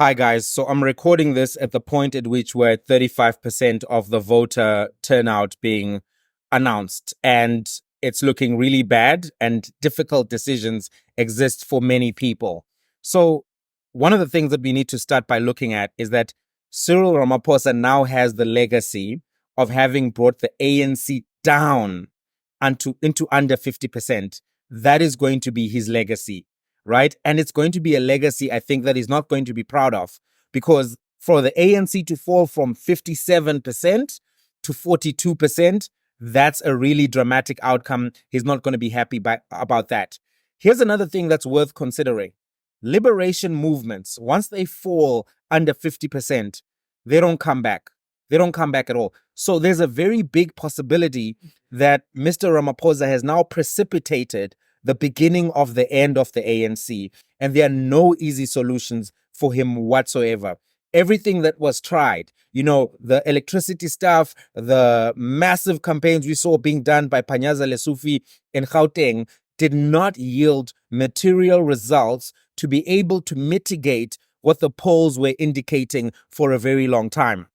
Hi, guys. So I'm recording this at the point at which we're at 35% of the voter turnout being announced. And it's looking really bad, and difficult decisions exist for many people. So one of the things that we need to start by looking at is that Cyril Ramaphosa now has the legacy of having brought the ANC down into under 50%. That is going to be his legacy, right? And it's going to be a legacy, I think, that he's not going to be proud of, because for the ANC to fall from 57% to 42%, that's a really dramatic outcome. He's not going to be happy about that. Here's another thing that's worth considering. Liberation movements, once they fall under 50%, they don't come back. They don't come back at all. So there's a very big possibility that Mr. Ramaphosa has now precipitated the beginning of the end of the ANC. And there are no easy solutions for him whatsoever. Everything that was tried, the electricity stuff, the massive campaigns we saw being done by Panyaza Lesufi in Gauteng did not yield material results to be able to mitigate what the polls were indicating for a very long time.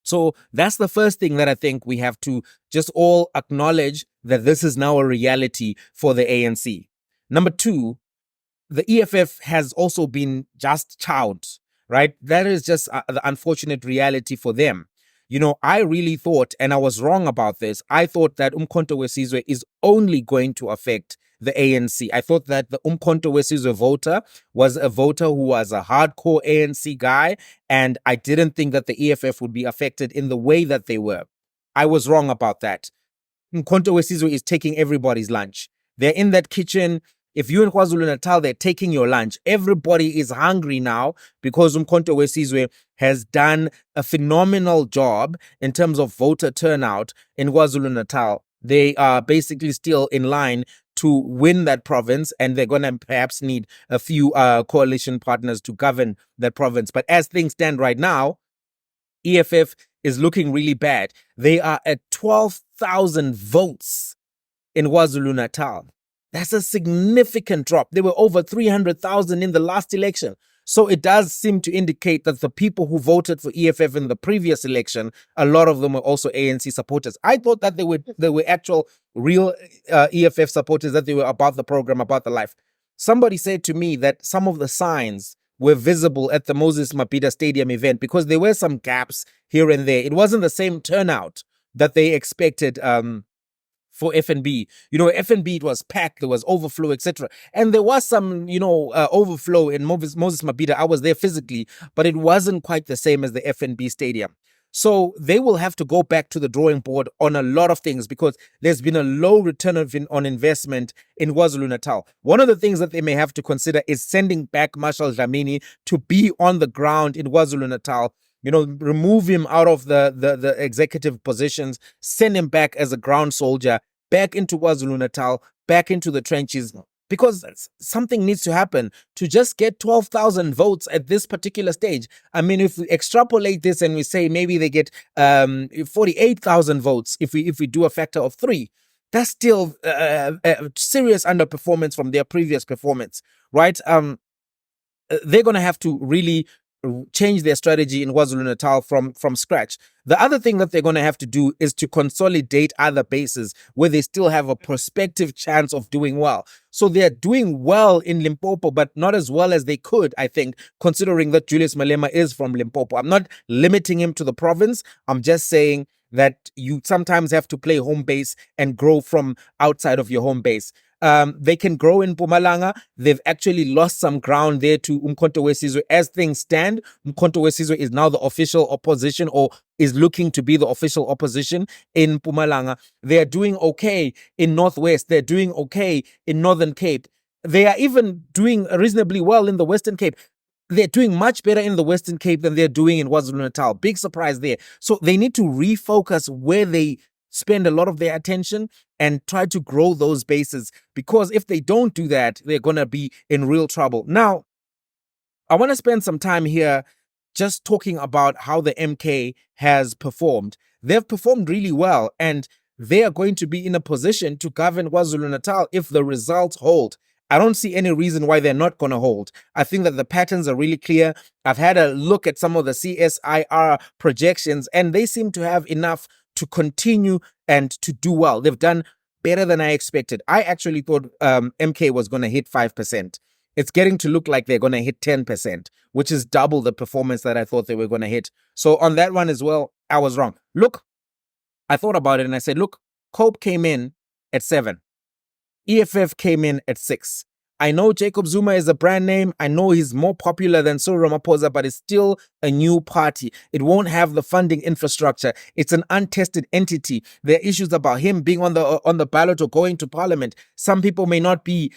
So that's the first thing that I think we have to just all acknowledge, that this is now a reality for the ANC. Number two, the EFF has also been just chowed, right? That is just the unfortunate reality for them. I really thought, and I was wrong about this, I thought that Umkhonto weSizwe is only going to affect the ANC. I thought that the Umkhonto weSizwe voter was a voter who was a hardcore ANC guy, and I didn't think that the EFF would be affected in the way that they were. I was wrong about that. Umkhonto weSizwe is taking everybody's lunch. They're in that kitchen. If you're in KwaZulu-Natal, they're taking your lunch. Everybody is hungry now because Umkhonto weSizwe has done a phenomenal job in terms of voter turnout in KwaZulu-Natal. They are basically still in line to win that province, and they're going to perhaps need a few coalition partners to govern that province. But as things stand right now, EFF is looking really bad. They are at 12,000 votes in KwaZulu-Natal. That's a significant drop. There were over 300,000 in the last election. So it does seem to indicate that the people who voted for EFF in the previous election, a lot of them were also ANC supporters. I thought that they were actual real EFF supporters, that they were about the program, about the life. Somebody said to me that some of the signs were visible at the Moses Mabhida Stadium event because there were some gaps here and there. It wasn't the same turnout that they expected for FNB. FNB, it was packed, there was overflow, etc. And there was some, overflow in Moses Mabhida. I was there physically, but it wasn't quite the same as the FNB stadium. So they will have to go back to the drawing board on a lot of things because there's been a low return on investment in KwaZulu-Natal. One of the things that they may have to consider is sending back Marshal Dlamini to be on the ground in KwaZulu-Natal. Remove him out of the executive positions, send him back as a ground soldier, back into KwaZulu-Natal, back into the trenches, because something needs to happen to just get 12,000 votes at this particular stage. I mean, if we extrapolate this and we say maybe they get 48,000 votes, if we do a factor of 3, that's still a serious underperformance from their previous performance, right? They're going to have to really change their strategy in KwaZulu-Natal from scratch. The other thing that they're going to have to do is to consolidate other bases where they still have a prospective chance of doing well. So they're doing well in Limpopo, but not as well as they could, I think, considering that Julius Malema is from Limpopo. I'm not limiting him to the province. I'm just saying that you sometimes have to play home base and grow from outside of your home base. They can grow in Mpumalanga. They've actually lost some ground there to Umkhonto weSizwe. As things stand, Umkhonto weSizwe is now the official opposition, or is looking to be the official opposition in Mpumalanga. They are doing okay in Northwest. They're doing okay in Northern Cape. They are even doing reasonably well in the Western Cape. They're doing much better in the Western Cape than they're doing in KwaZulu-Natal. Big surprise there. So they need to refocus where they spend a lot of their attention and try to grow those bases, because if they don't do that, they're going to be in real trouble. Now, I want to spend some time here just talking about how the MK has performed. They've performed really well, and they are going to be in a position to govern KwaZulu-Natal if the results hold. I don't see any reason why they're not going to hold. I think that the patterns are really clear. I've had a look at some of the CSIR projections, and they seem to have enough to continue and to do well. They've done better than I expected. I actually thought MK was going to hit 5%. It's getting to look like they're going to hit 10%, which is double the performance that I thought they were going to hit. So on that one as well, I was wrong. Look, I thought about it and I said, look, COPE came in at 7. EFF came in at 6. I know Jacob Zuma is a brand name. I know he's more popular than Cyril Ramaphosa, but it's still a new party. It won't have the funding infrastructure. It's an untested entity. There are issues about him being on the ballot or going to parliament. Some people may not be,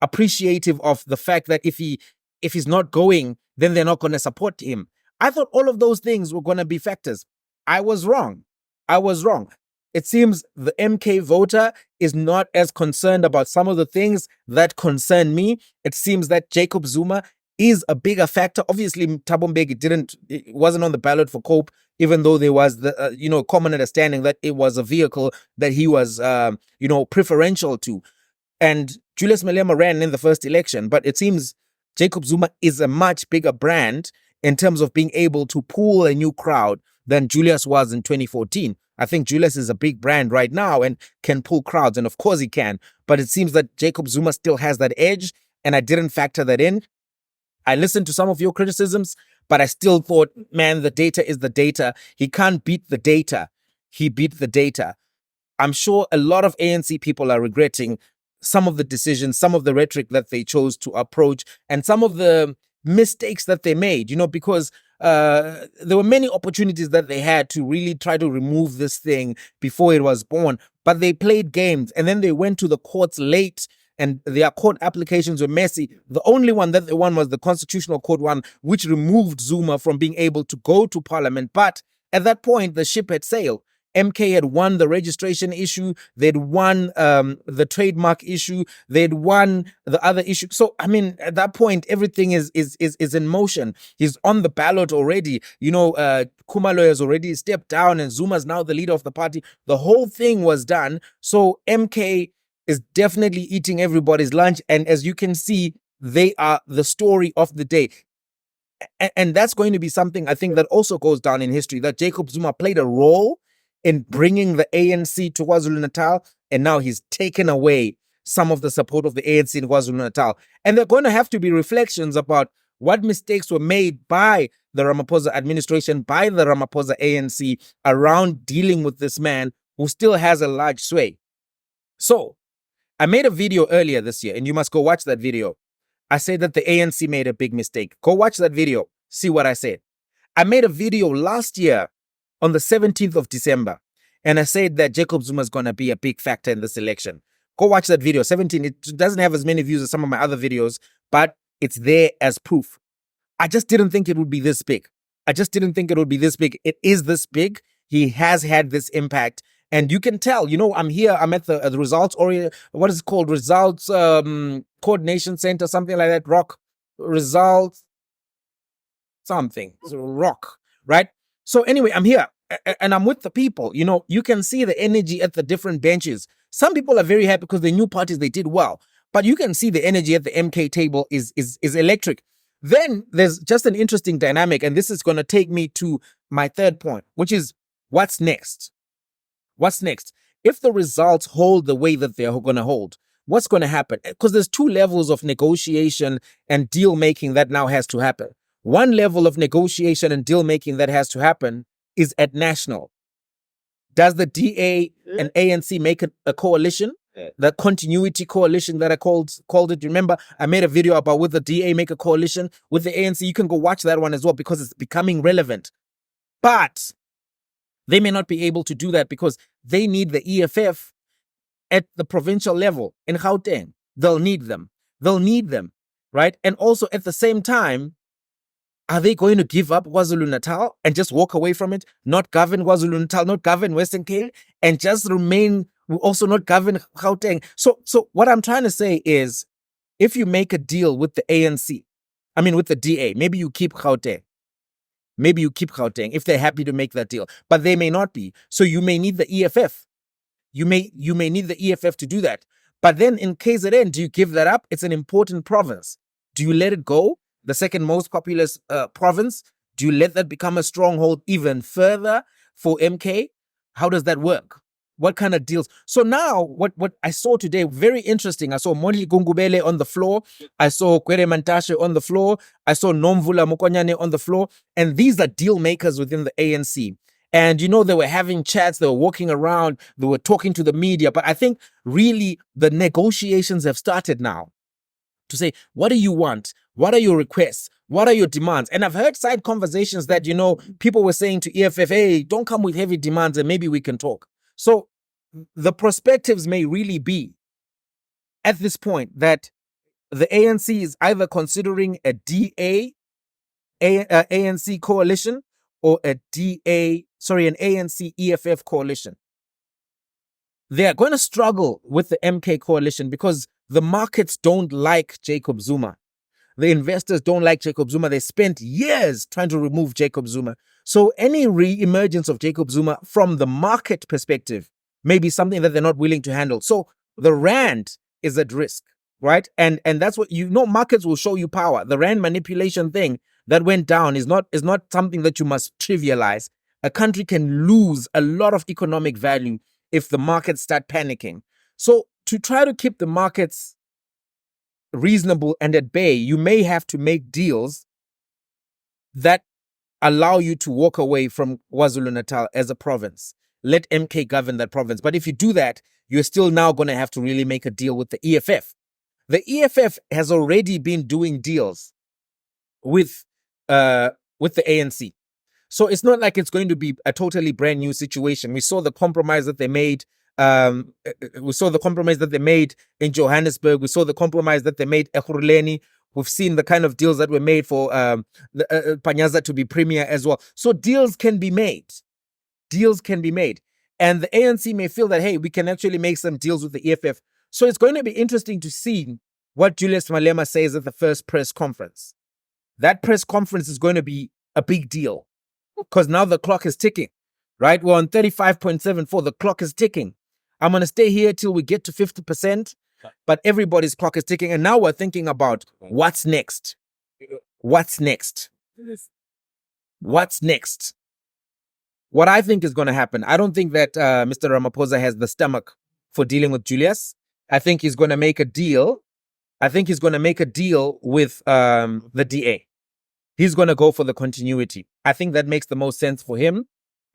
appreciative of the fact that if he's not going, then they're not going to support him. I thought all of those things were going to be factors. I was wrong. It seems the MK voter is not as concerned about some of the things that concern me. It seems that Jacob Zuma is a bigger factor. Obviously, Thabo Mbeki wasn't on the ballot for COPE, even though there was the common understanding that it was a vehicle that he was preferential to. And Julius Malema ran in the first election, but it seems Jacob Zuma is a much bigger brand in terms of being able to pull a new crowd than Julius was in 2014. I think Julius is a big brand right now and can pull crowds, and of course he can. But it seems that Jacob Zuma still has that edge, and I didn't factor that in. I listened to some of your criticisms, but I still thought, man, the data is the data. He can't beat the data. He beat the data. I'm sure a lot of ANC people are regretting some of the decisions, some of the rhetoric that they chose to approach, and some of the mistakes that they made, because there were many opportunities that they had to really try to remove this thing before it was born, but they played games and then they went to the courts late and their court applications were messy. The only one that they won was the Constitutional Court one, which removed Zuma from being able to go to parliament. But at that point, the ship had sailed. MK had won the registration issue. They'd won the trademark issue. They'd won the other issue. So, I mean, at that point, everything is in motion. He's on the ballot already. Khumalo has already stepped down and Zuma's now the leader of the party. The whole thing was done. So MK is definitely eating everybody's lunch. And as you can see, they are the story of the day. And that's going to be something I think that also goes down in history, that Jacob Zuma played a role in bringing the ANC to KwaZulu-Natal, and now he's taken away some of the support of the ANC in KwaZulu-Natal. And there are going to have to be reflections about what mistakes were made by the Ramaphosa administration, by the Ramaphosa ANC around dealing with this man who still has a large sway. So I made a video earlier this year, and you must go watch that video. I said that the ANC made a big mistake. Go watch that video, see what I said. I made a video last year on the 17th of December, and I said that Jacob Zuma is going to be a big factor in this election. Go watch that video, 17. It doesn't have as many views as some of my other videos, but it's there as proof. I just didn't think it would be this big. It is this big. He has had this impact. And you can tell, I'm here, I'm at the results, or what is it called? Results Coordination Center, something like that. Results something. It's ROC, right? So anyway, I'm here and I'm with the people. You can see the energy at the different benches. Some people are very happy because the new parties, they did well. But you can see the energy at the MK table is electric. Then there's just an interesting dynamic, and this is going to take me to my third point, which is what's next? What's next? If the results hold the way that they're going to hold, what's going to happen? Because there's two levels of negotiation and deal making that now has to happen. One level of negotiation and deal making that has to happen is at national. Does the DA and ANC make a coalition? The continuity coalition that I called it. Remember, I made a video about would the DA make a coalition with the ANC. You can go watch that one as well because it's becoming relevant. But they may not be able to do that because they need the EFF at the provincial level in Gauteng. They'll need them, right? And also at the same time, are they going to give up KwaZulu-Natal and just walk away from it? Not govern KwaZulu-Natal, not govern Western Cape, and just remain, also not govern Gauteng. So what I'm trying to say is, if you make a deal with the ANC, with the DA, maybe you keep Gauteng. If they're happy to make that deal. But they may not be. So you may need the EFF. You may need the EFF to do that. But then in KZN, do you give that up? It's an important province. Do you let it go? The second most populous province? Do you let that become a stronghold even further for MK? How does that work? What kind of deals? So now, what I saw today, very interesting. I saw Moni Gungubele on the floor. I saw Kwere Mantashe on the floor. I saw Nomvula Mukonyane on the floor. And these are deal makers within the ANC. And, they were having chats, they were walking around, they were talking to the media. But I think really the negotiations have started now to say, what do you want? What are your requests? What are your demands? And I've heard side conversations that, people were saying to EFF, hey, don't come with heavy demands and maybe we can talk. So the perspectives may really be at this point that the ANC is either considering a ANC coalition or an ANC EFF coalition. They are going to struggle with the MK coalition because the markets don't like Jacob Zuma. The investors don't like Jacob Zuma. They spent years trying to remove Jacob Zuma. So any re-emergence of Jacob Zuma from the market perspective may be something that they're not willing to handle. So the rand is at risk, right? And that's what markets will show you power. The rand manipulation thing that went down is not something that you must trivialize. A country can lose a lot of economic value if the markets start panicking. So to try to keep the markets reasonable and at bay, you may have to make deals that allow you to walk away from KwaZulu-Natal as a province. Let MK govern that province. But if you do that, you're still now going to have to really make a deal with the EFF. The EFF has already been doing deals with the ANC. So it's not like it's going to be a totally brand new situation. We saw the compromise that they made. We saw the compromise that they made in Johannesburg. We saw the compromise that they made at Ekurhuleni. We've seen the kind of deals that were made for Panyaza to be premier as well. So deals can be made. Deals can be made. And the ANC may feel that, hey, we can actually make some deals with the EFF. So it's going to be interesting to see what Julius Malema says at the first press conference. That press conference is going to be a big deal because now the clock is ticking, right? We're on 35.74. The clock is ticking. I'm going to stay here till we get to 50%, but everybody's clock is ticking. And now we're thinking about what's next. What's next? What's next? What I think is going to happen, I don't think that Mr. Ramaphosa has the stomach for dealing with Julius. I think he's going to make a deal. I think he's going to make a deal with the DA. He's going to go for the continuity. I think that makes the most sense for him.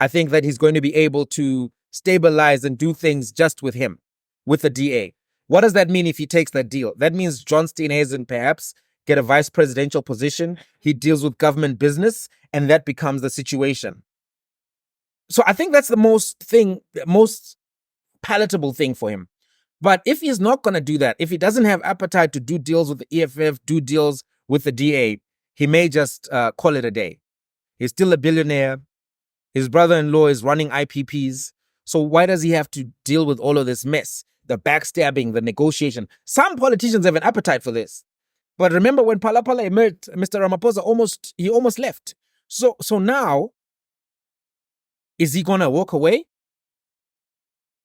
I think that he's going to be able to stabilize and do things just with him, with the DA. What does that mean if he takes that deal? That means John Steenhuisen perhaps get a vice presidential position. He deals with government business, and that becomes the situation. So I think that's the most palatable thing for him. But if he's not going to do that, if he doesn't have appetite to do deals with the EFF, do deals with the DA, he may just call it a day. He's still a billionaire. His brother-in-law is running IPPs. So why does he have to deal with all of this mess? The backstabbing, the negotiation. Some politicians have an appetite for this. But remember when Phala emerged, Mr. Ramaphosa almost left. So now, is he going to walk away?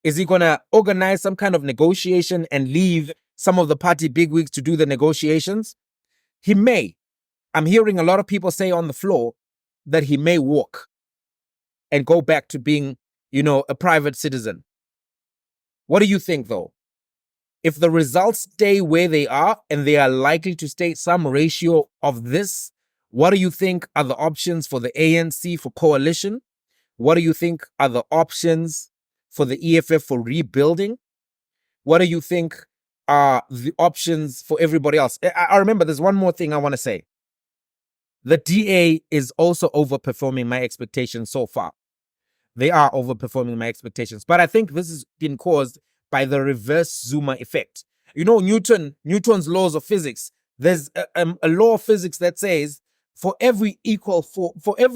Is he going to organize some kind of negotiation and leave some of the party bigwigs to do the negotiations? He may. I'm hearing a lot of people say on the floor that he may walk and go back to being, a private citizen. What do you think, though? If the results stay where they are, and they are likely to stay some ratio of this, what do you think are the options for the ANC for coalition? What do you think are the options for the EFF for rebuilding? What do you think are the options for everybody else? I remember there's one more thing I want to say. The DA is also overperforming my expectations so far. They are overperforming my expectations. But I think this has been caused by the reverse Zuma effect. Newton's laws of physics. There's a law of physics that says for every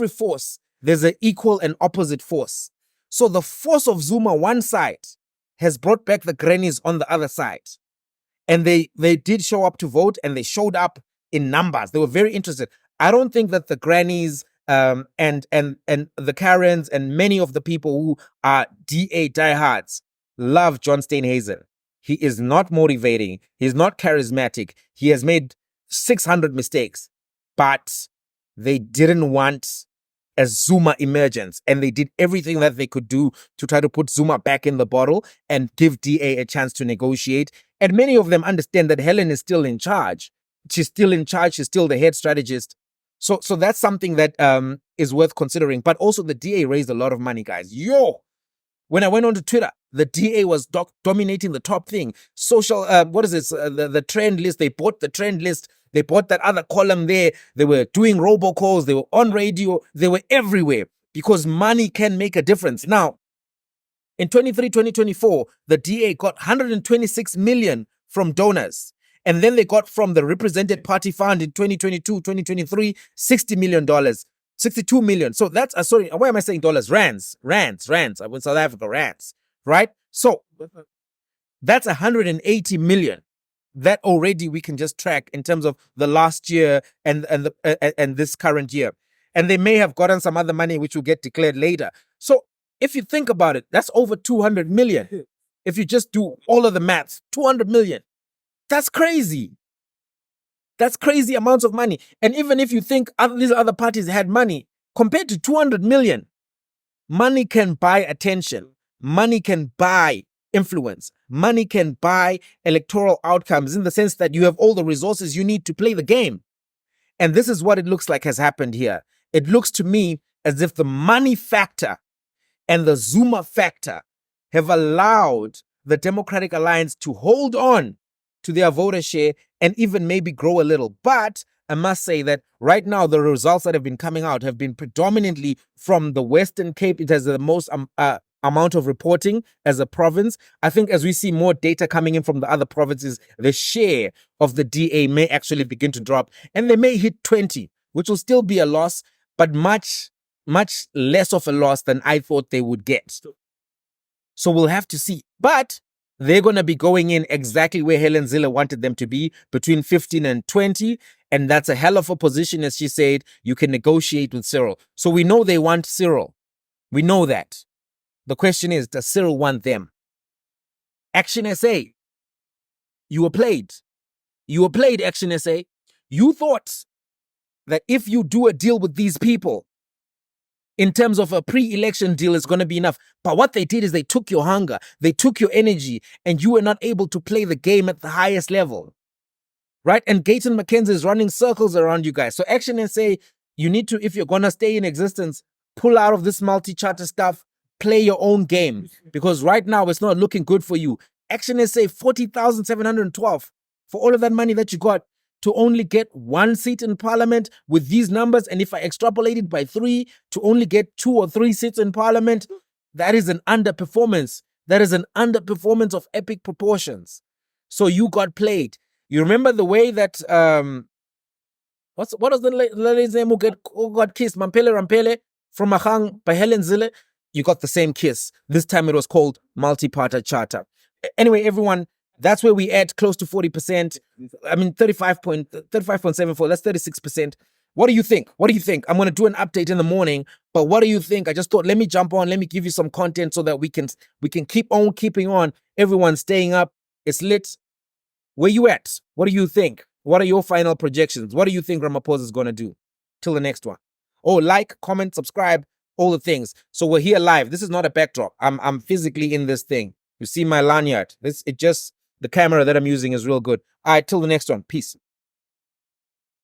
force, there's an equal and opposite force. So the force of Zuma one side has brought back the grannies on the other side. And they did show up to vote, and they showed up in numbers. They were very interested. I don't think that the grannies and the Karens and many of the people who are DA diehards love John Steenhuisen. He is not motivating. He's not charismatic. He has made 600 mistakes, but they didn't want a Zuma emergence, and they did everything that they could do to try to put Zuma back in the bottle and give DA a chance to negotiate. And many of them understand that Helen is still in charge. She's still in charge. She's still the head strategist. So that's something that is worth considering. But also the DA raised a lot of money, guys. When I went onto Twitter, the DA was dominating the top thing. Social, what is this? The trend list. They bought the trend list. They bought that other column there. They were doing robocalls. They were on radio. They were everywhere because money can make a difference. Now, in 2024, the DA got 126 million from donors. And then they got from the Represented Party Fund in 2022, 2023, $60 million. 62 million. So that's, sorry, why am I saying dollars? Rands. I'm in South Africa, rands, right? So that's 180 million that already we can just track in terms of the last year and this current year. And they may have gotten some other money which will get declared later. So if you think about it, that's over 200 million. If you just do all of the maths, 200 million. That's crazy. That's crazy amounts of money. And even if you think these other parties had money, compared to 200 million, money can buy attention. Money can buy influence. Money can buy electoral outcomes in the sense that you have all the resources you need to play the game. And this is what it looks like has happened here. It looks to me as if the money factor and the Zuma factor have allowed the Democratic Alliance to hold on to their voter share and even maybe grow a little. But I must say that right now, the results that have been coming out have been predominantly from the Western Cape. It has the most amount of reporting as a province. I think as we see more data coming in from the other provinces, the share of the DA may actually begin to drop, and they may hit 20, which will still be a loss, but much, much less of a loss than I thought they would get. So we'll have to see. But they're going to be going in exactly where Helen Zille wanted them to be, between 15 and 20. And that's a hell of a position, as she said. You can negotiate with Cyril. So we know they want Cyril. We know that. The question is, does Cyril want them? ActionSA, you were played. You were played, ActionSA. You thought that if you do a deal with these people, in terms of a pre-election deal, is going to be enough. But what they did is they took your hunger, they took your energy, and you were not able to play the game at the highest level, right? And Gayton McKenzie is running circles around you guys. So ActionSA, you need to, if you're going to stay in existence, pull out of this multi-charter stuff, play your own game, because right now it's not looking good for you. ActionSA, 40,712 for all of that money that you got, to only get one seat in parliament with these numbers. And if I extrapolate it by 3, to only get 2 or 3 seats in parliament, that is an underperformance. That is an underperformance of epic proportions. So you got played. You remember the way that, what was the lady's name who got kissed? Mampele Rampele from Mahang by Helen Zille. You got the same kiss. This time it was called multi-party charter. Anyway, everyone, that's where we at, close to 40%. I mean, 35.74. That's 36%. What do you think? What do you think? I'm going to do an update in the morning, but what do you think? I just thought, let me jump on. Let me give you some content so that we can keep on keeping on. Everyone staying up. It's lit. Where you at? What do you think? What are your final projections? What do you think Ramaphosa is going to do? Till the next one. Oh, like, comment, subscribe, all the things. So we're here live. This is not a backdrop. I'm physically in this thing. You see my lanyard. The camera that I'm using is real good. All right, till the next one. Peace.